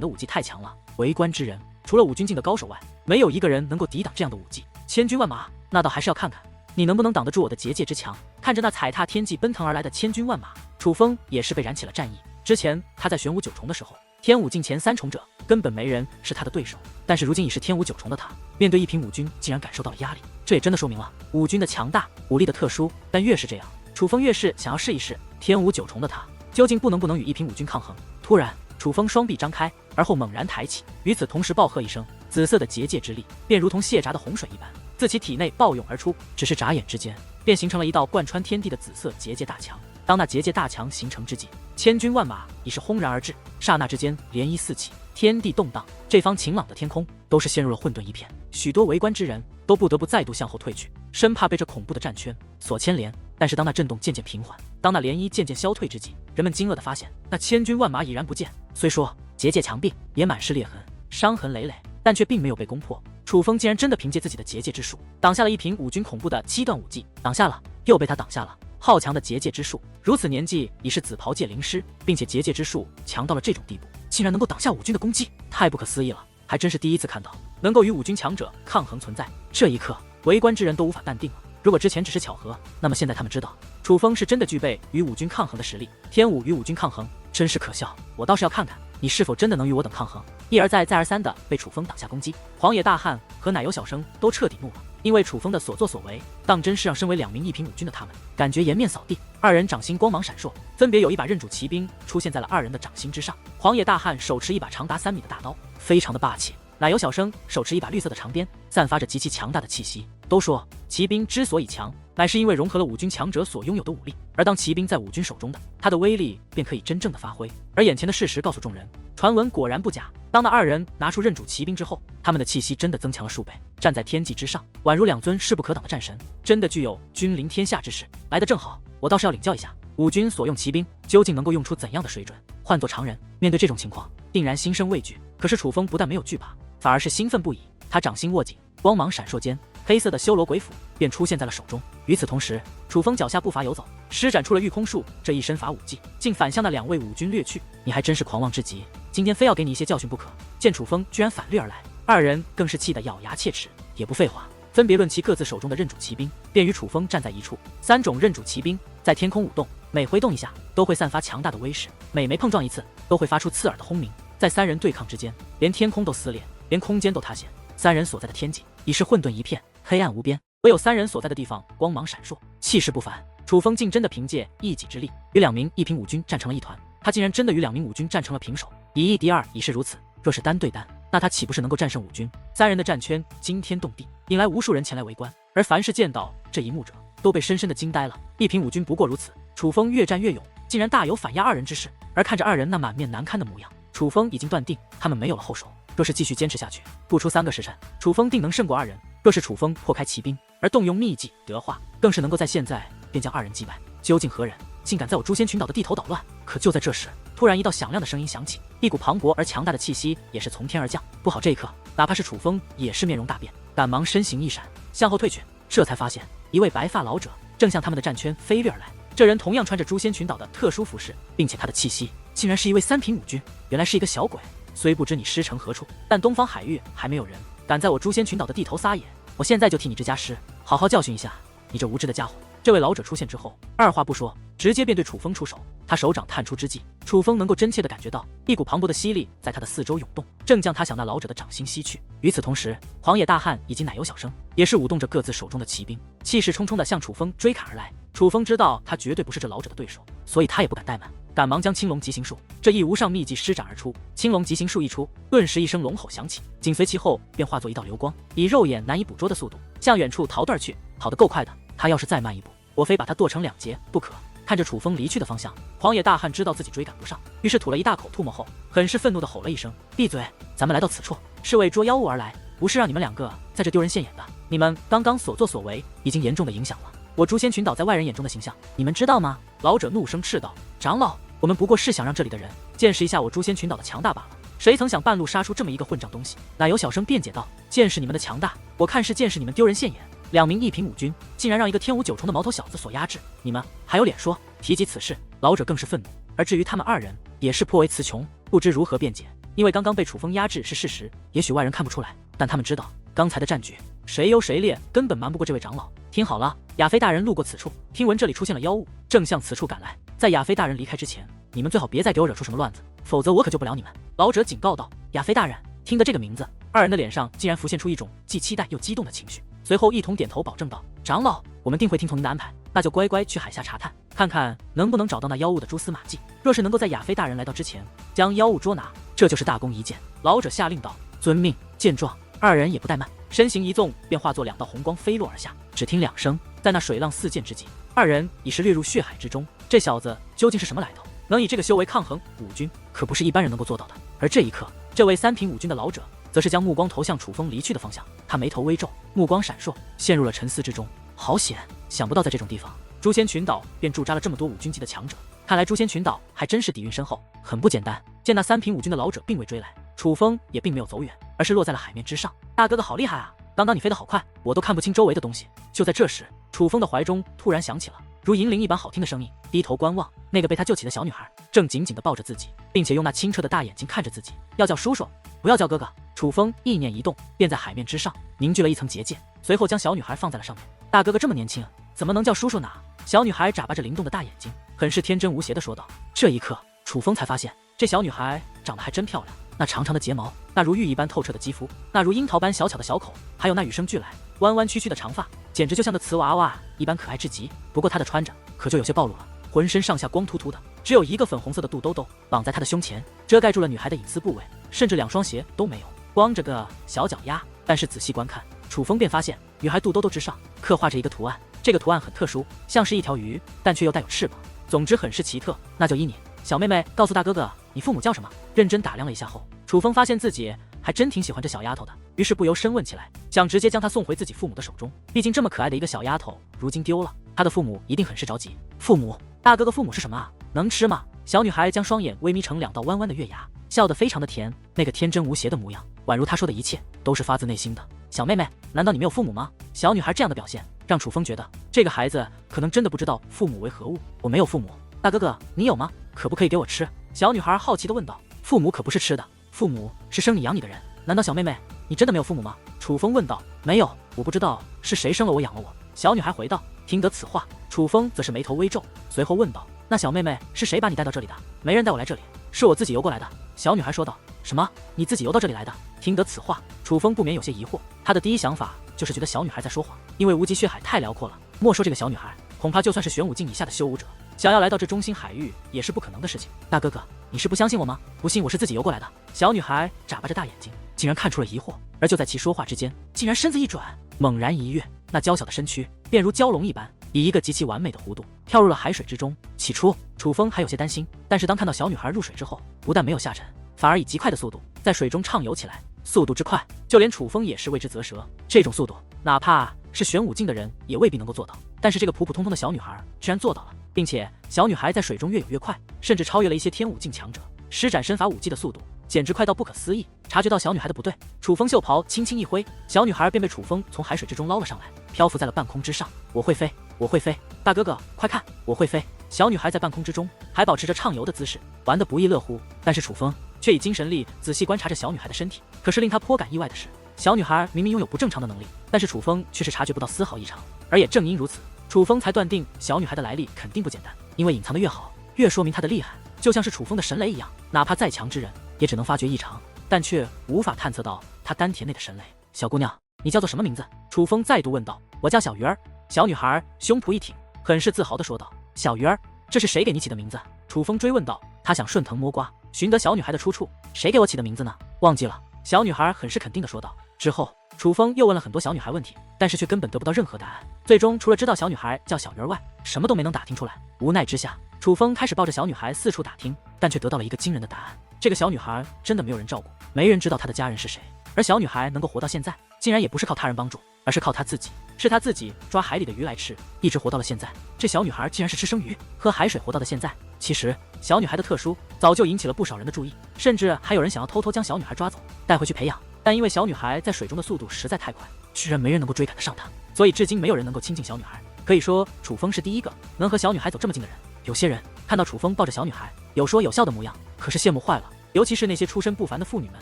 的武技太强了，围观之人除了武军境的高手外，没有一个人能够抵挡这样的武技。千军万马，那倒还是要看看你能不能挡得住我的结界之强。看着那踩踏天际奔腾而来的千军万马，楚风也是被燃起了战意。之前他在玄武9重的时候，天武境前3重者根本没人是他的对手，但是如今已是天武9重的他，面对一平武军竟然感受到了压力，这也真的说明了武军的强大，武力的特殊。但越是这样，楚风越是想要试一试天武9重的他究竟不能与一平武军抗衡。突然，楚风双臂张开，而后猛然抬起，与此同时暴喝一声，紫色的结界之力便如同泄闸的洪水一般，自其体内暴涌而出，只是眨眼之间，便形成了一道贯穿天地的紫色结界大墙。当那结界大墙形成之际，千军万马已是轰然而至，刹那之间涟漪四起，天地动荡，这方晴朗的天空都是陷入了混沌一片。许多围观之人都不得不再度向后退去，生怕被这恐怖的战圈所牵连。但是当那震动渐渐平缓，当那涟漪渐渐消退之际，人们惊愕地发现，那千军万马已然不见。虽说结界墙壁也满是裂痕，伤痕累累，但却并没有被攻破。楚风竟然真的凭借自己的结界之术，挡下了一平武军恐怖的7段武技，挡下了，又被他挡下了。好强的结界之术，如此年纪已是紫袍界灵师，并且结界之术强到了这种地步，竟然能够挡下武军的攻击，太不可思议了！还真是第一次看到能够与武军强者抗衡存在。这一刻，围观之人都无法淡定了。如果之前只是巧合，那么现在他们知道，楚风是真的具备与武军抗衡的实力。天武与武军抗衡，真是可笑。我倒是要看看你是否真的能与我等抗衡。一而再再而三的被楚风挡下攻击，狂野大汉和奶油小生都彻底怒了，因为楚风的所作所为，当真是让身为2名一平武军的他们感觉颜面扫地。二人掌心光芒闪烁，分别有一把刃主骑兵出现在了二人的掌心之上。狂野大汉手持一把长达3米的大刀，非常的霸气。奶油小生手持一把绿色的长鞭，散发着极其强大的气息。都说骑兵之所以强，乃是因为融合了武军强者所拥有的武力，而当骑兵在武军手中的，他的威力便可以真正的发挥。而眼前的事实告诉众人，传闻果然不假。当那2人拿出刃主骑兵之后，他们的气息真的增强了数倍，站在天际之上，宛如2尊势不可挡的战神，真的具有君临天下之势。来得正好，我倒是要领教一下武军所用骑兵究竟能够用出怎样的水准。换做常人，面对这种情况，定然心生畏惧。可是楚风不但没有惧怕，反而是兴奋不已。他掌心握紧，光芒闪烁间，黑色的修罗鬼斧便出现在了手中。与此同时，楚风脚下步伐游走，施展出了御空术这一身法武技，竟反向那2位武军掠去。你还真是狂妄至极，今天非要给你一些教训不可。见楚风居然反掠而来，2人更是气得咬牙切齿，也不废话，分别论其各自手中的刃主骑兵，便与楚风站在一处。3种刃主骑兵在天空舞动，每挥动一下都会散发强大的威势，每枚碰撞一次都会发出刺耳的轰鸣。在3人对抗之间，连天空都撕裂，连空间都塌陷。3人所在的天际已是混沌一片，黑暗无边。唯有3人所在的地方光芒闪烁，气势不凡。楚风竟真的凭借一己之力与2名一品武军战成了一团，他竟然真的与2名武军战成了平手，以1敌2已是如此，若是单对单，那他岂不是能够战胜武军？3人的战圈惊天动地，引来无数人前来围观，而凡是见到这一幕者，都被深深的惊呆了。一品武军不过如此，楚风越战越勇，竟然大有反压2人之势。而看着2人那满面难堪的模样，楚风已经断定他们没有了后手。若是继续坚持下去，不出3个时辰，楚风定能胜过2人。若是楚风破开骑兵，而动用秘技德化，更是能够在现在便将2人击败。究竟何人竟敢在我诛仙群岛的地头捣乱？可就在这时，突然一道响亮的声音响起，一股磅礴而强大的气息也是从天而降。不好，这一刻，哪怕是楚风也是面容大变，赶忙身形一闪，向后退去。这才发现一位白发老者正向他们的战圈飞掠而来。这人同样穿着诛仙群岛的特殊服饰，并且他的气息竟然是一位3品武军，原来是一个小鬼。虽不知你师承何处，但东方海域还没有人敢在我诛仙群岛的地头撒野。我现在就替你这家师好好教训一下你这无知的家伙。这位老者出现之后，二话不说，直接便对楚风出手。他手掌探出之际，楚风能够真切地感觉到一股磅礴的吸力在他的四周涌动，正将他想那老者的掌心吸去。与此同时，黄野大汉以及奶油小生也是舞动着各自手中的骑兵，气势冲冲地向楚风追砍而来。楚风知道他绝对不是这老者的对手，所以他也不敢怠慢，赶忙将青龙疾行术这一无上秘技施展而出。青龙疾行术一出，顿时一声龙吼响起，紧随其后便化作一道流光，以肉眼难以捕捉的速度向远处逃遁而去。跑得够快的，他要是再慢一步，我非把他剁成2截不可。看着楚风离去的方向，黄野大汉知道自己追赶不上，于是吐了一大口唾沫后，很是愤怒地吼了一声：“闭嘴！咱们来到此处是为捉妖物而来，不是让你们2个在这丢人现眼的。你们刚刚所作所为已经严重的影响了我诛仙群岛在外人眼中的形象，你们知道吗？”老者怒声斥道：“长老，我们不过是想让这里的人见识一下我诛仙群岛的强大罢了，谁曾想半路杀出这么一个混账东西。”奶油小生辩解道：“见识你们的强大，我看是见识你们丢人现眼。2名一品武军竟然让一个天无9重的毛头小子所压制，你们还有脸说？”提及此事，老者更是愤怒。而至于他们2人，也是颇为词穷，不知如何辩解。因为刚刚被楚风压制是事实，也许外人看不出来，但他们知道刚才的战局谁优谁劣，根本瞒不过这位长老。听好了，亚非大人路过此处，听闻这里出现了妖物，正向此处赶来。在亚非大人离开之前，你们最好别再给我惹出什么乱子，否则我可救不了你们。老者警告道。亚非大人听得这个名字，2人的脸上竟然浮现出一种既期待又激动的情绪，随后一同点头保证道：“长老，我们定会听从您的安排，那就乖乖去海下查探，看看能不能找到那妖物的蛛丝马迹。若是能够在亚非大人来到之前将妖物捉拿，这就是大功一件。”老者下令道：“遵命。”见状，2人也不怠慢，身形一纵，便化作2道红光飞落而下。只听2声，在那水浪四溅之际，2人已是掠入血海之中。这小子究竟是什么来头？能以这个修为抗衡武军，可不是一般人能够做到的。而这一刻，这位3品武军的老者则是将目光投向楚风离去的方向，他眉头微皱，目光闪烁，陷入了沉思之中。好险，想不到在这种地方，诛仙群岛便驻扎了这么多武军级的强者。看来诛仙群岛还真是底蕴深厚，很不简单。见那3品武军的老者并未追来，楚风也并没有走远，而是落在了海面之上。大哥哥好厉害啊！刚刚你飞得好快，我都看不清周围的东西。就在这时，楚风的怀中突然响起了如银铃一般好听的声音，低头观望，那个被他救起的小女孩正紧紧地抱着自己，并且用那清澈的大眼睛看着自己。要叫叔叔，不要叫哥哥。楚风意念一动，便在海面之上凝聚了一层结界，随后将小女孩放在了上面。大哥哥这么年轻，怎么能叫叔叔呢？小女孩眨巴着灵动的大眼睛，很是天真无邪地说道。这一刻，楚风才发现这小女孩长得还真漂亮，那长长的睫毛，那如玉一般透彻的肌肤，那如樱桃般小巧的小口，还有那与生俱来弯弯曲曲的长发，简直就像个瓷娃娃一般可爱至极。不过她的穿着可就有些暴露了，浑身上下光秃秃的，只有一个粉红色的肚兜兜绑在她的胸前，遮盖住了女孩的隐私部位，甚至2双鞋都没有，光着个小脚丫。但是仔细观看，楚风便发现女孩肚兜兜之上刻画着一个图案，这个图案很特殊，像是一条鱼，但却又带有翅膀，总之很是奇特。那就依你，小妹妹告诉大哥哥你父母叫什么？认真打量了一下后，楚风发现自己还真挺喜欢这小丫头的，于是不由深问起来，想直接将她送回自己父母的手中。毕竟这么可爱的一个小丫头如今丢了，她的父母一定很是着急。父母？大哥哥父母是什么啊？能吃吗？小女孩将双眼微眯成2道弯弯的月牙，笑得非常的甜，那个天真无邪的模样，宛如她说的一切都是发自内心的。小妹妹，难道你没有父母吗？小女孩这样的表现让楚风觉得这个孩子可能真的不知道父母为何物。我没有父母。大哥哥你有吗？可不可以给我吃？小女孩好奇地问道。父母可不是吃的，父母是生你养你的人。难道小妹妹你真的没有父母吗？楚风问道。没有，我不知道是谁生了我养了我。小女孩回道。听得此话，楚风则是眉头微皱，随后问道：那小妹妹是谁把你带到这里的？没人带我来这里，是我自己游过来的。小女孩说道。什么？你自己游到这里来的？听得此话，楚风不免有些疑惑。他的第一想法就是觉得小女孩在说谎，因为无极血海太辽阔了，莫说这个小女孩，恐怕就算是玄武境以下的修武者，想要来到这中心海域也是不可能的事情。大哥哥，你是不相信我吗？不信我是自己游过来的。小女孩眨巴着大眼睛，竟然看出了疑惑，而就在其说话之间，竟然身子一转，猛然一跃，那娇小的身躯便如蛟龙一般，以一个极其完美的弧度跳入了海水之中。起初，楚风还有些担心，但是当看到小女孩入水之后，不但没有下沉，反而以极快的速度在水中畅游起来。速度之快，就连楚风也是为之啧舌。这种速度，哪怕是玄武境的人也未必能够做到，但是这个普普通通的小女孩居然做到了，并且小女孩在水中越游越快，甚至超越了一些天武境强者，施展身法武技的速度简直快到不可思议。察觉到小女孩的不对，楚风袖袍轻轻一挥，小女孩便被楚风从海水之中捞了上来，漂浮在了半空之上。我会飞，我会飞，大哥哥快看，我会飞！小女孩在半空之中还保持着畅游的姿势，玩得不亦乐乎。但是楚风却以精神力仔细观察着小女孩的身体。可是令他颇感意外的是，小女孩明明拥有不正常的能力，但是楚风却是察觉不到丝毫异常。而也正因如此，楚风才断定小女孩的来历肯定不简单，因为隐藏的越好，越说明她的厉害，就像是楚风的神雷一样，哪怕再强之人也只能发觉异常，但却无法探测到她丹田内的神雷。小姑娘，你叫做什么名字？楚风再度问道。我叫小鱼儿。小女孩胸脯一挺，很是自豪地说道。小鱼儿，这是谁给你起的名字？楚风追问道。他想顺藤摸瓜，寻得小女孩的出处。谁给我起的名字呢？忘记了。小女孩很是肯定地说道。之后，楚风又问了很多小女孩问题，但是却根本得不到任何答案。最终，除了知道小女孩叫小鱼儿外，什么都没能打听出来。无奈之下，楚风开始抱着小女孩四处打听，但却得到了一个惊人的答案：这个小女孩真的没有人照顾，没人知道她的家人是谁。而小女孩能够活到现在，竟然也不是靠他人帮助，而是靠她自己。是她自己抓海里的鱼来吃，一直活到了现在。这小女孩竟然是吃生鱼、喝海水活到的现在。其实，小女孩的特殊早就引起了不少人的注意，甚至还有人想要偷偷将小女孩抓走，带回去培养。但因为小女孩在水中的速度实在太快，居然没人能够追赶得上她，所以至今没有人能够亲近小女孩。可以说，楚风是第一个能和小女孩走这么近的人。有些人看到楚风抱着小女孩，有说有笑的模样，可是羡慕坏了。尤其是那些出身不凡的妇女们，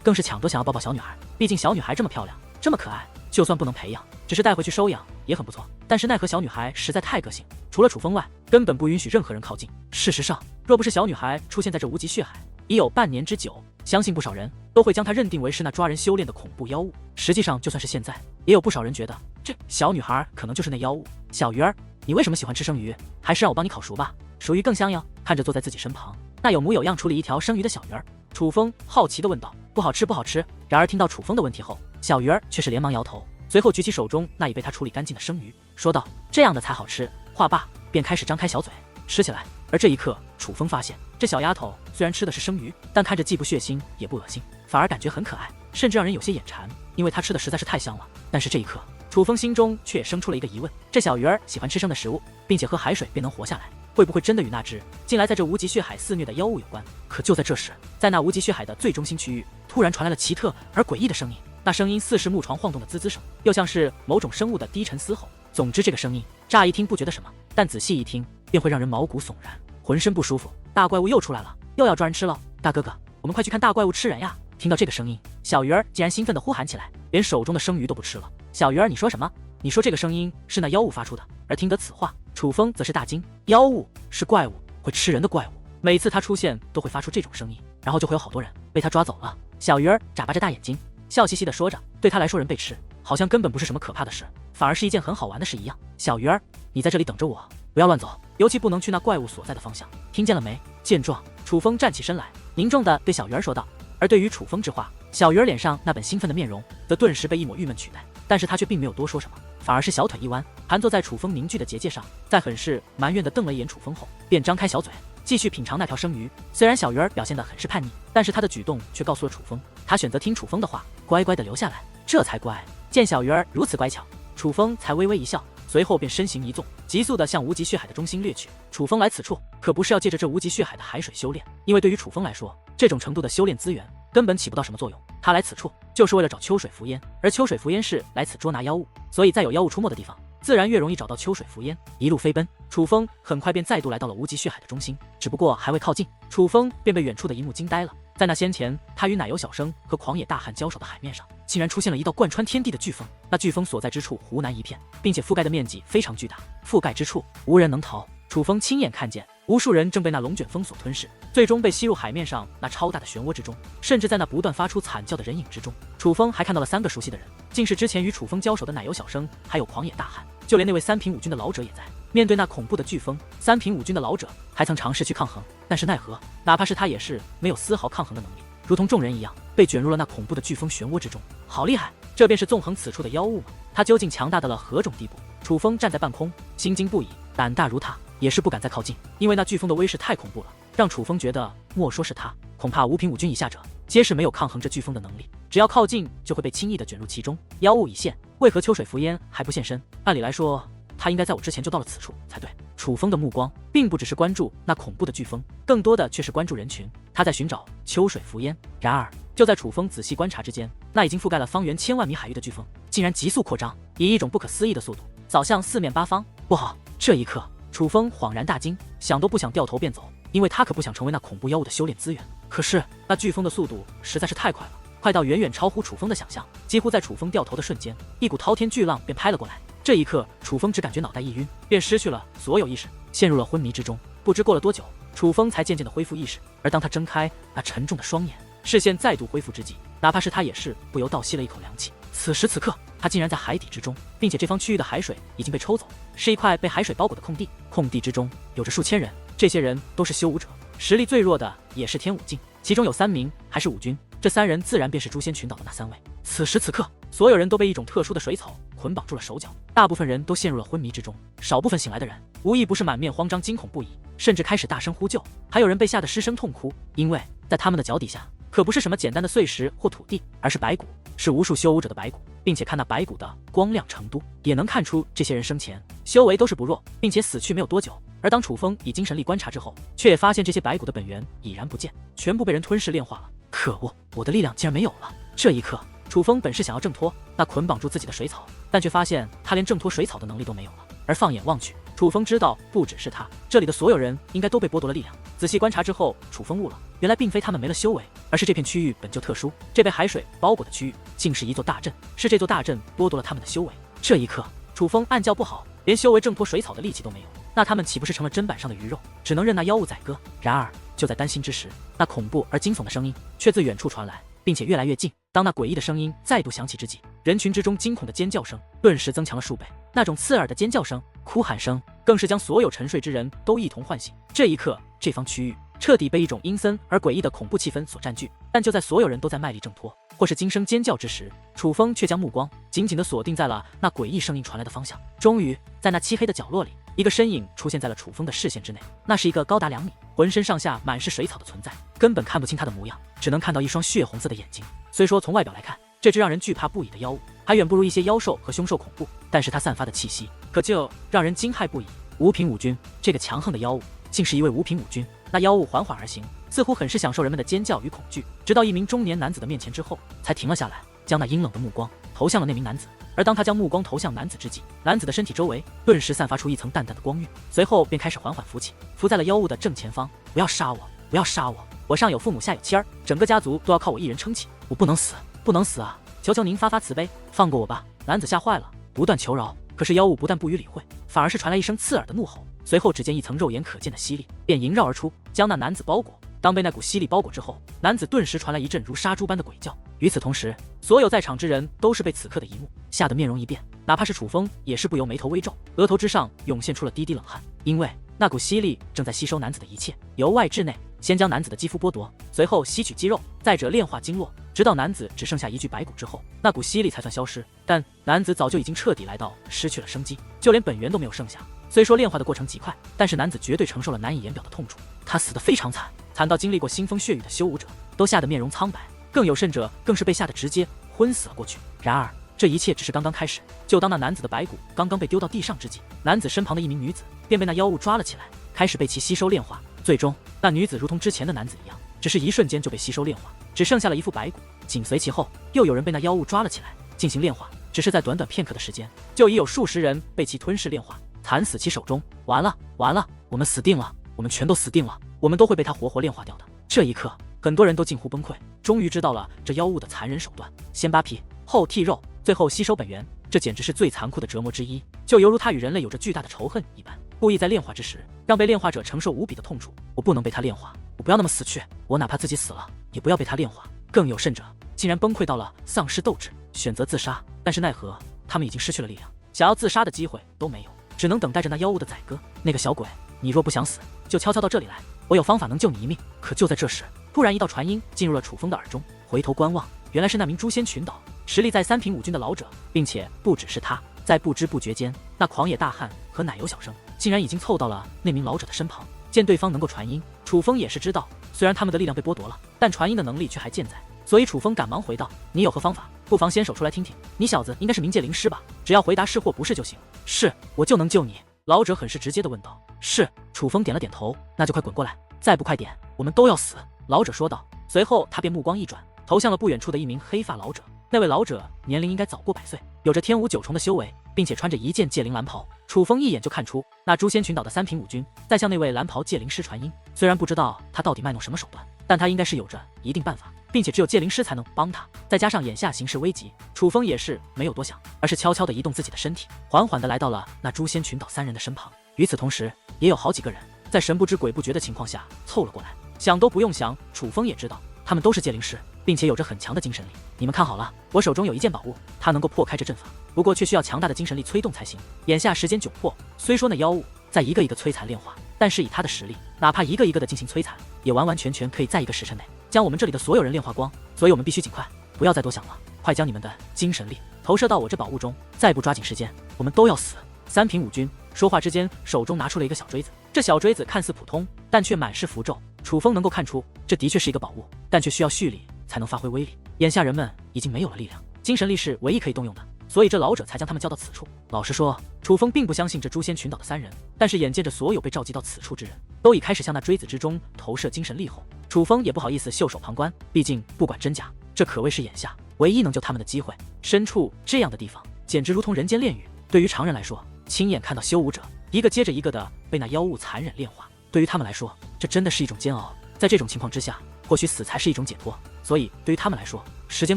更是抢都想要抱抱小女孩。毕竟小女孩这么漂亮，这么可爱，就算不能培养，只是带回去收养也很不错。但是奈何小女孩实在太个性，除了楚风外，根本不允许任何人靠近。事实上，若不是小女孩出现在这无极血海已有半年之久，相信不少人都会将她认定为是那抓人修炼的恐怖妖物。实际上，就算是现在，也有不少人觉得这小女孩可能就是那妖物。小鱼儿，你为什么喜欢吃生鱼？还是让我帮你烤熟吧，熟鱼更香哟。看着坐在自己身旁那有模有样处理一条生鱼的小鱼儿，楚风好奇地问道。不好吃，不好吃。然而听到楚风的问题后，小鱼儿却是连忙摇头，随后举起手中那已被他处理干净的生鱼，说道：这样的才好吃。话罢，便开始张开小嘴吃起来。而这一刻，楚风发现这小丫头虽然吃的是生鱼，但看着既不血腥也不恶心，反而感觉很可爱，甚至让人有些眼馋，因为她吃的实在是太香了。但是这一刻，楚风心中却也生出了一个疑问：这小鱼儿喜欢吃生的食物，并且喝海水便能活下来，会不会真的与那只近来在这无极血海肆虐的妖物有关？可就在这时，在那无极血海的最中心区域，突然传来了奇特而诡异的声音。那声音似是木床晃动的滋滋声，又像是某种生物的低沉嘶吼。总之，这个声音乍一听不觉得什么，但仔细一听便会让人毛骨悚然，浑身不舒服。大怪物又出来了，又要抓人吃了！大哥哥，我们快去看大怪物吃人呀！听到这个声音，小鱼儿竟然兴奋地呼喊起来，连手中的生鱼都不吃了。小鱼儿，你说什么？你说这个声音是那妖物发出的？而听得此话，楚风则是大惊。妖物是怪物，会吃人的怪物。每次他出现都会发出这种声音，然后就会有好多人被他抓走了。小鱼儿眨巴着大眼睛，笑嘻嘻地说着，对他来说人被吃好像根本不是什么可怕的事，反而是一件很好玩的事一样。小鱼儿，你在这里等着我，不要乱走，尤其不能去那怪物所在的方向，听见了没？见状，楚风站起身来，凝重地对小鱼儿说道。而对于楚风之话，小鱼儿脸上那本兴奋的面容则顿时被一抹郁闷取代，但是他却并没有多说什么，反而是小腿一弯，盘坐在楚风凝聚的结界上，在很是埋怨地瞪了一眼楚风后，便张开小嘴继续品尝那条生鱼。虽然小鱼儿表现得很是叛逆，但是他的举动却告诉了楚风，他选择听楚风的话，乖乖地留下来，这才乖。见小鱼儿如此乖巧，楚风才微微一笑，随后便身形一纵，急速地向无极血海的中心掠去。楚风来此处可不是要借着这无极血海的海水修炼，因为对于楚风来说，这种程度的修炼资源根本起不到什么作用。他来此处就是为了找秋水伏烟，而秋水伏烟是来此捉拿妖物，所以在有妖物出没的地方，自然越容易找到秋水伏烟。一路飞奔，楚风很快便再度来到了无极血海的中心，只不过还未靠近，楚风便被远处的一幕惊呆了。在那先前他与奶油小生和狂野大汉交手的海面上，竟然出现了一道贯穿天地的飓风。那飓风所在之处湖南一片，并且覆盖的面积非常巨大，覆盖之处无人能逃。楚风亲眼看见无数人正被那龙卷风所吞噬，最终被吸入海面上那超大的漩涡之中。甚至在那不断发出惨叫的人影之中，楚风还看到了3个熟悉的人，竟是之前与楚风交手的奶油小生，还有狂野大汉，就连那位3品武军的老者也在。面对那恐怖的飓风，3品武军的老者还曾尝试去抗衡，但是奈何，哪怕是他也是没有丝毫抗衡的能力，如同众人一样被卷入了那恐怖的飓风漩涡之中。好厉害！这便是纵横此处的妖物吗？他究竟强大到了何种地步？楚风站在半空，心惊不已，胆大如他，也是不敢再靠近，因为那飓风的威势太恐怖了，让楚风觉得莫说是他，恐怕5品武军以下者皆是没有抗衡这飓风的能力，只要靠近就会被轻易的卷入其中。妖物已现，为何秋水伏烟还不现身？按理来说，他应该在我之前就到了此处才对。楚风的目光并不只是关注那恐怖的飓风，更多的却是关注人群，他在寻找秋水伏烟。然而就在楚风仔细观察之间，那已经覆盖了方圆千万米海域的飓风竟然急速扩张，以一种不可思议的速度扫向四面八方。不好！这一刻，楚风恍然大惊，想都不想掉头便走，因为他可不想成为那恐怖妖物的修炼资源。可是那飓风的速度实在是太快了，快到远远超乎楚风的想象，几乎在楚风掉头的瞬间，一股滔天巨浪便拍了过来。这一刻，楚风只感觉脑袋一晕，便失去了所有意识，陷入了昏迷之中。不知过了多久，楚风才渐渐的恢复意识。而当他睁开那沉重的双眼，视线再度恢复之际，哪怕是他也是不由倒吸了一口凉气。此时此刻，他竟然在海底之中，并且这方区域的海水已经被抽走，是一块被海水包裹的空地。空地之中有着数千人，这些人都是修武者，实力最弱的也是天武境，其中有3名还是武军。这3人自然便是诛仙群岛的那3位。此时此刻，所有人都被一种特殊的水草捆绑住了手脚，大部分人都陷入了昏迷之中，少部分醒来的人无一不是满面慌张惊恐不已，甚至开始大声呼救，还有人被吓得失声痛哭，因为在他们的脚底下可不是什么简单的碎石或土地，而是白骨，是无数修武者的白骨，并且看那白骨的光亮程度，也能看出这些人生前修为都是不弱，并且死去没有多久。而当楚风以精神力观察之后，却也发现这些白骨的本源已然不见，全部被人吞噬炼化了。可恶，我的力量竟然没有了！这一刻，楚风本是想要挣脱那捆绑住自己的水草，但却发现他连挣脱水草的能力都没有了。而放眼望去，楚风知道不只是他，这里的所有人应该都被剥夺了力量。仔细观察之后，楚风悟了，原来并非他们没了修为，而是这片区域本就特殊，这被海水包裹的区域竟是一座大阵，是这座大阵剥夺了他们的修为。这一刻，楚风暗叫不好，连修为挣脱水草的力气都没有，那他们岂不是成了砧板上的鱼肉，只能任那妖物宰割？然而就在担心之时，那恐怖而惊悚的声音却自远处传来，并且越来越近。当那诡异的声音再度响起之际，人群之中惊恐的尖叫声顿时增强了数倍，那种刺耳的尖叫声、哭喊声更是将所有沉睡之人都一同唤醒。这一刻，这方区域彻底被一种阴森而诡异的恐怖气氛所占据。但就在所有人都在卖力挣脱或是惊声尖叫之时，楚风却将目光紧紧地锁定在了那诡异声音传来的方向。终于，在那漆黑的角落里，一个身影出现在了楚风的视线之内。那是一个高达2米、浑身上下满是水草的存在，根本看不清他的模样，只能看到一双血红色的眼睛。虽说从外表来看，这只让人惧怕不已的妖物还远不如一些妖兽和凶兽恐怖，但是它散发的气息可就让人惊骇不已。5品武军，这个强横的妖物竟是一位5品武军。那妖物缓缓而行，似乎很是享受人们的尖叫与恐惧，直到一名中年男子的面前之后，才停了下来，将那阴冷的目光投向了那名男子。而当他将目光投向男子之际，男子的身体周围顿时散发出一层淡淡的光晕，随后便开始缓缓浮起，浮在了妖物的正前方。不要杀我，不要杀我！我上有父母，下有妻儿，整个家族都要靠我一人撑起，我不能死，不能死啊！求求您发发慈悲，放过我吧！男子吓坏了，不断求饶。可是妖物不但不予理会，反而是传来一声刺耳的怒吼，随后只见一层肉眼可见的吸力便萦绕而出，将那男子包裹。当被那股吸力包裹之后，男子顿时传来一阵如杀猪般的鬼叫。与此同时，所有在场之人都是被此刻的一幕吓得面容一变，哪怕是楚风也是不由眉头微皱，额头之上涌现出了滴滴冷汗，因为那股吸力正在吸收男子的一切，由外至内，先将男子的肌肤剥夺，随后吸取肌肉，再者炼化经络，直到男子只剩下一具白骨之后，那股吸力才算消失。但男子早就已经彻底来到失去了生机，就连本源都没有剩下。虽说炼化的过程极快，但是男子绝对承受了难以言表的痛楚，他死得非常惨，惨到经历过腥风血雨的修武者都吓得面容苍白，更有甚者更是被吓得直接昏死了过去。然而这一切只是刚刚开始，就当那男子的白骨刚刚被丢到地上之际，男子身旁的一名女子便被那妖物抓了起来，开始被其吸收炼化。最终那女子如同之前的男子一样，只是一瞬间就被吸收炼化，只剩下了一副白骨。紧随其后，又有人被那妖物抓了起来进行炼化，只是在短短片刻的时间，就已有数十人被其吞噬炼化，惨死其手中。完了完了，我们死定了，我们全都死定了，我们都会被他活活炼化掉的。这一刻，很多人都近乎崩溃，终于知道了这妖物的残忍手段：先扒皮，后剔肉，最后吸收本源。这简直是最残酷的折磨之一，就犹如他与人类有着巨大的仇恨一般。故意在炼化之时，让被炼化者承受无比的痛楚。我不能被他炼化，我不要那么死去，我哪怕自己死了，也不要被他炼化。更有甚者，竟然崩溃到了丧失斗志，选择自杀。但是奈何他们已经失去了力量，想要自杀的机会都没有，只能等待着那妖物的宰割。那个小鬼，你若不想死，就悄悄到这里来，我有方法能救你一命。可就在这时，突然一道传音进入了楚风的耳中，回头观望，原来是那名诛仙群岛实力在3品5军的老者，并且不只是他，在不知不觉间，那狂野大汉和奶油小生竟然已经凑到了那名老者的身旁。见对方能够传音，楚风也是知道，虽然他们的力量被剥夺了，但传音的能力却还健在，所以楚风赶忙回道：你有何方法？不妨先手出来听听。你小子应该是冥界灵师吧？只要回答是或不是就行。是，我就能救你。老者很是直接的问道。是。楚风点了点头，那就快滚过来，再不快点，我们都要死。老者说道。随后他便目光一转，投向了不远处的一名黑发老者。那位老者年龄应该早过100岁，有着天武9重的修为，并且穿着一件戒灵蓝袍。楚风一眼就看出，那诛仙群岛的3品5军在向那位蓝袍戒灵师传音。虽然不知道他到底卖弄什么手段，但他应该是有着一定办法，并且只有戒灵师才能帮他。再加上眼下形势危急，楚风也是没有多想，而是悄悄地移动自己的身体，缓缓地来到了那诛仙群岛3人的身旁。与此同时，也有好几个人在神不知鬼不觉的情况下凑了过来。想都不用想，楚风也知道他们都是戒灵师，并且有着很强的精神力。你们看好了，我手中有一件宝物，它能够破开这阵法，不过却需要强大的精神力催动才行。眼下时间窘迫，虽说那妖物在一个一个摧残炼化，但是以他的实力，哪怕一个一个的进行摧残，也完完全全可以在一个时辰内将我们这里的所有人炼化光。所以我们必须尽快，不要再多想了，快将你们的精神力投射到我这宝物中，再不抓紧时间，我们都要死。3品5军说话之间，手中拿出了一个小锥子。这小锥子看似普通，但却满是符咒。楚风能够看出，这的确是一个宝物，但却需要蓄力才能发挥威力。眼下人们已经没有了力量，精神力是唯一可以动用的，所以这老者才将他们叫到此处。老实说，楚风并不相信这诛仙群岛的3人，但是眼见着所有被召集到此处之人都已开始向那锥子之中投射精神力后，楚风也不好意思袖手旁观。毕竟不管真假，这可谓是眼下唯一能救他们的机会。身处这样的地方，简直如同人间炼狱。对于常人来说，亲眼看到修武者一个接着一个的被那妖物残忍炼化，对于他们来说，这真的是一种煎熬。在这种情况之下，或许死才是一种解脱。所以对于他们来说，时间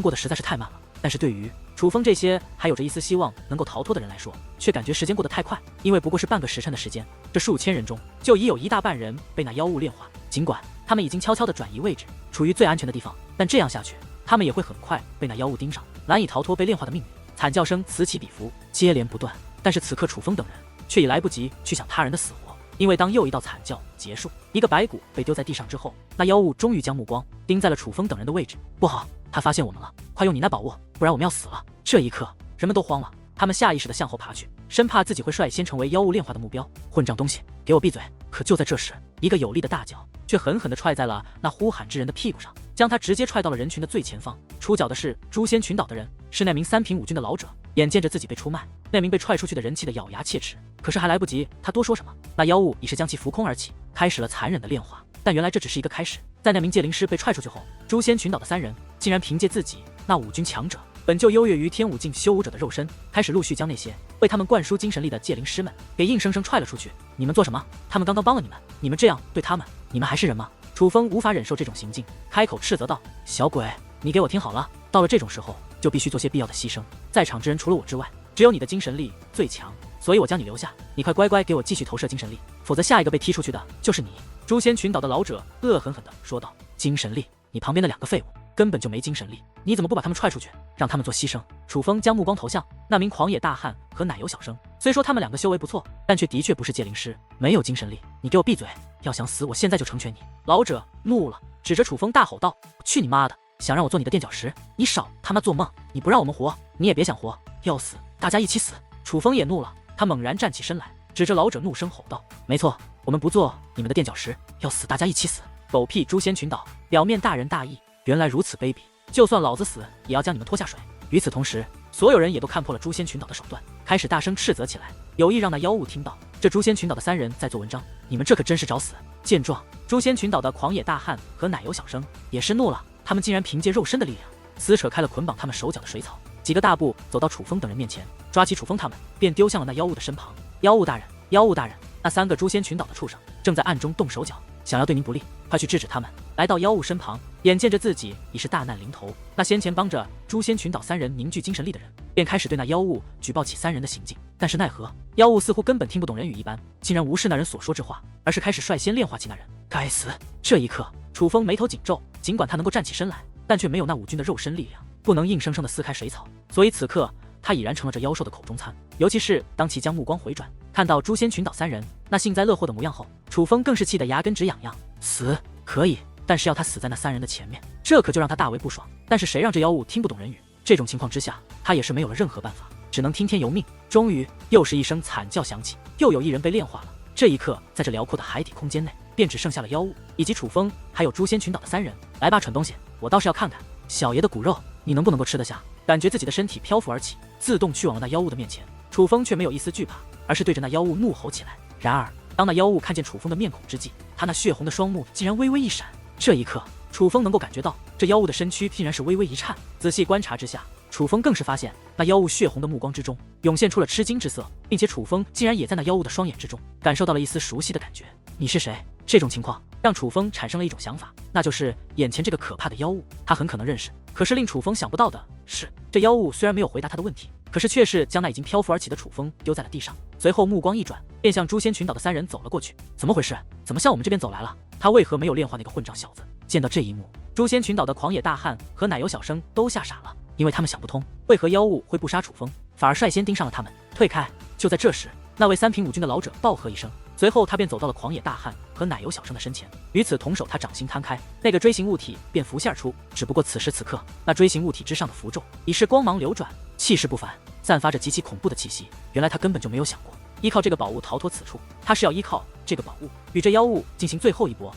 过得实在是太慢了。但是对于楚风这些还有着一丝希望能够逃脱的人来说，却感觉时间过得太快，因为不过是半个时辰的时间，这数千人中就已有一大半人被那妖物炼化。尽管他们已经悄悄地转移位置，处于最安全的地方，但这样下去，他们也会很快被那妖物盯上，难以逃脱被炼化的命运。惨叫声此起彼伏，接连不断。但是此刻楚风等人却已来不及去想他人的死活，因为当又一道惨叫结束，一个白骨被丢在地上之后，那妖物终于将目光盯在了楚风等人的位置。不好，他发现我们了，快用你那宝物，不然我们要死了。这一刻，人们都慌了，他们下意识地向后爬去，生怕自己会率先成为妖物炼化的目标。混账东西，给我闭嘴！可就在这时，一个有力的大脚却狠狠地踹在了那呼喊之人的屁股上，将他直接踹到了人群的最前方。出脚的是诛仙群岛的人，是那名3品5军的老者。眼见着自己被出卖，那名被踹出去的人气得咬牙切齿，可是还来不及他多说什么，那妖物已是将其浮空而起，开始了残忍的炼化。但原来这只是一个开始，在那名戒灵师被踹出去后，诛仙群岛的3人竟然凭借自己那5军强者本就优越于天武境修武者的肉身，开始陆续将那些为他们灌输精神力的戒灵师们给硬生生踹了出去。你们做什么？他们刚刚帮了你们，你们这样对他们，你们还是人吗？楚风无法忍受这种行径，开口斥责道：小鬼，你给我听好了，到了这种时候就必须做些必要的牺牲。在场之人除了我之外，只有你的精神力最强，所以我将你留下，你快乖乖给我继续投射精神力，否则下一个被踢出去的就是你。诛仙群岛的老者恶狠狠地说道：精神力？你旁边的2个废物根本就没精神力，你怎么不把他们踹出去，让他们做牺牲？楚风将目光投向那名狂野大汉和奶油小生，虽说他们2个修为不错，但却的确不是戒灵师，没有精神力。你给我闭嘴！要想死，我现在就成全你！老者怒了，指着楚风大吼道：我去你妈的！想让我做你的垫脚石？你少他妈做梦！你不让我们活，你也别想活！要死，大家一起死！楚风也怒了，他猛然站起身来，指着老者怒声吼道：没错，我们不做你们的垫脚石，要死大家一起死！狗屁诛仙群岛，表面大仁大义，原来如此卑鄙！就算老子死，也要将你们拖下水！与此同时，所有人也都看破了诛仙群岛的手段，开始大声斥责起来，有意让那妖物听到这诛仙群岛的3人在做文章。你们这可真是找死！见状，诛仙群岛的狂野大汉和奶油小生也是怒了，他们竟然凭借肉身的力量撕扯开了捆绑他们手脚的水草，几个大步走到楚风等人面前，抓起楚风他们便丢向了那妖物的身旁。妖物大人，妖物大人！那3个诛仙群岛的畜生正在暗中动手脚，想要对您不利，快去制止他们！来到妖物身旁，眼见着自己已是大难临头，那先前帮着诛仙群岛3人凝聚精神力的人，便开始对那妖物举报起3人的行径。但是奈何妖物似乎根本听不懂人语一般，竟然无视那人所说之话，而是开始率先炼化起那人。该死！这一刻，楚风眉头紧皱，尽管他能够站起身来，但却没有那5军的肉身力量，不能硬生生的撕开水草，所以此刻他已然成了这妖兽的口中餐。尤其是当其将目光回转，看到诛仙群岛3人那幸灾乐祸的模样后，楚风更是气得牙根直痒痒。死可以，但是要他死在那3人的前面，这可就让他大为不爽。但是谁让这妖物听不懂人语？这种情况之下，他也是没有了任何办法，只能听天由命。终于，又是一声惨叫响起，又有1人被炼化了。这一刻，在这辽阔的海底空间内，便只剩下了妖物以及楚风，还有诛仙群岛的3人。来吧，蠢东西，我倒是要看看小爷的骨肉，你能不能够吃得下？感觉自己的身体漂浮而起，自动去往了那妖物的面前。楚风却没有一丝惧怕，而是对着那妖物怒吼起来。然而，当那妖物看见楚风的面孔之际，他那血红的双目竟然微微一闪。这一刻，楚风能够感觉到这妖物的身躯竟然是微微一颤。仔细观察之下，楚风更是发现那妖物血红的目光之中涌现出了吃惊之色，并且楚风竟然也在那妖物的双眼之中感受到了一丝熟悉的感觉。你是谁？这种情况让楚风产生了一种想法，那就是眼前这个可怕的妖物，他很可能认识。可是令楚风想不到的是，这妖物虽然没有回答他的问题，可是却是将那已经漂浮而起的楚风丢在了地上，随后目光一转，便向诛仙群岛的3人走了过去。怎么回事？怎么向我们这边走来了？他为何没有炼化那个混账小子？见到这一幕，诛仙群岛的狂野大汉和奶油小生都吓傻了，因为他们想不通，为何妖物会不杀楚风，反而率先盯上了他们。退开！就在这时，那位3品5军的老者暴喝一声，随后他便走到了狂野大汉和奶油小生的身前。与此同手，他掌心摊开，那个锥形物体便浮现而出。只不过此时此刻，那锥形物体之上的符咒已是光芒流转，气势不凡，散发着极其恐怖的气息。原来他根本就没有想过依靠这个宝物逃脱此处，他是要依靠这个宝物与这妖物进行最后一搏。